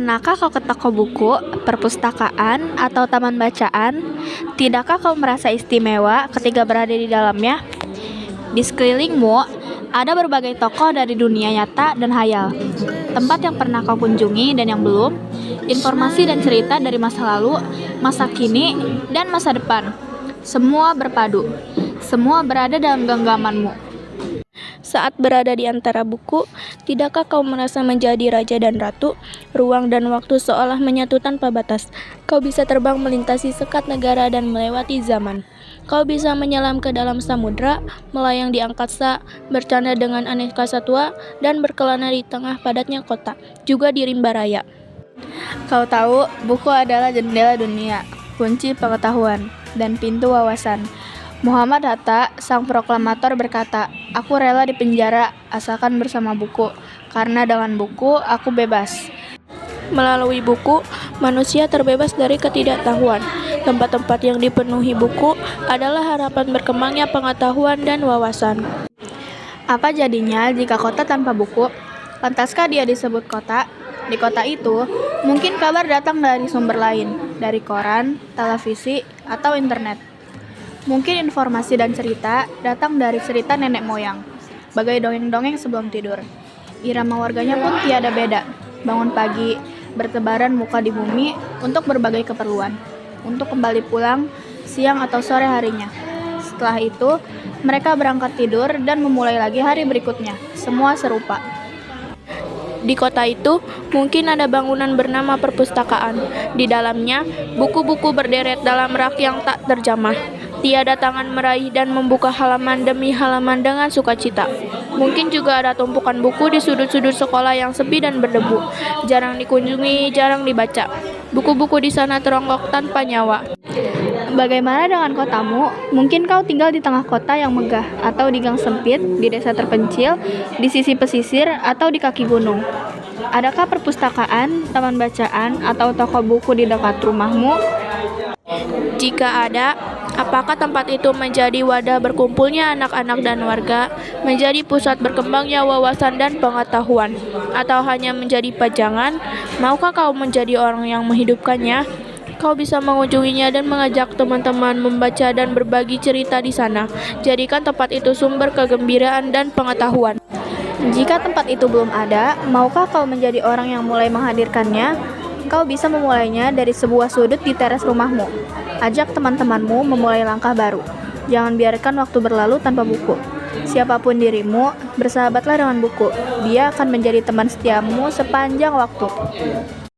Pernahkah kau ke toko buku, perpustakaan, atau taman bacaan? Tidakkah kau merasa istimewa ketika berada di dalamnya? Di sekelilingmu, ada berbagai tokoh dari dunia nyata dan hayal. Tempat yang pernah kau kunjungi dan yang belum, informasi dan cerita dari masa lalu, masa kini, dan masa depan. Semua berpadu. Semua berada dalam genggamanmu. Saat berada di antara buku, tidakkah kau merasa menjadi raja dan ratu? Ruang dan waktu seolah menyatu tanpa batas. Kau bisa terbang melintasi sekat negara dan melewati zaman. Kau bisa menyelam ke dalam samudra, melayang di angkasa, bercanda dengan aneka satwa, dan berkelana di tengah padatnya kota, juga di rimba raya. Kau tahu, buku adalah jendela dunia, kunci pengetahuan, dan pintu wawasan. Muhammad Hatta, sang proklamator berkata, "Aku rela dipenjara asalkan bersama buku, karena dengan buku aku bebas." Melalui buku, manusia terbebas dari ketidaktahuan. Tempat-tempat yang dipenuhi buku adalah harapan berkembangnya pengetahuan dan wawasan. Apa jadinya jika kota tanpa buku? Pantaskah dia disebut kota? Di kota itu, mungkin kabar datang dari sumber lain, dari koran, televisi, atau internet. Mungkin informasi dan cerita datang dari cerita nenek moyang, bagai dongeng-dongeng sebelum tidur. Irama warganya pun tiada beda. Bangun pagi, bertebaran muka di bumi untuk berbagai keperluan, untuk kembali pulang siang atau sore harinya. Setelah itu, mereka berangkat tidur dan memulai lagi hari berikutnya. Semua serupa. Di kota itu, mungkin ada bangunan bernama perpustakaan. Di dalamnya, buku-buku berderet dalam rak yang tak terjamah. Tiada tangan meraih dan membuka halaman demi halaman dengan sukacita. Mungkin juga ada tumpukan buku di sudut-sudut sekolah yang sepi dan berdebu. Jarang dikunjungi, jarang dibaca. Buku-buku di sana teronggok tanpa nyawa. Bagaimana dengan kotamu? Mungkin kau tinggal di tengah kota yang megah, atau di gang sempit, di desa terpencil, di sisi pesisir, atau di kaki gunung. Adakah perpustakaan, taman bacaan, atau toko buku di dekat rumahmu? Jika ada, apakah tempat itu menjadi wadah berkumpulnya anak-anak dan warga, menjadi pusat berkembangnya wawasan dan pengetahuan, atau hanya menjadi pajangan? Maukah kau menjadi orang yang menghidupkannya? Kau bisa mengunjunginya dan mengajak teman-teman membaca dan berbagi cerita di sana. Jadikan tempat itu sumber kegembiraan dan pengetahuan. Jika tempat itu belum ada, maukah kau menjadi orang yang mulai menghadirkannya? Kau bisa memulainya dari sebuah sudut di teras rumahmu. Ajak teman-temanmu memulai langkah baru. Jangan biarkan waktu berlalu tanpa buku. Siapapun dirimu, bersahabatlah dengan buku. Dia akan menjadi teman setiamu sepanjang waktu.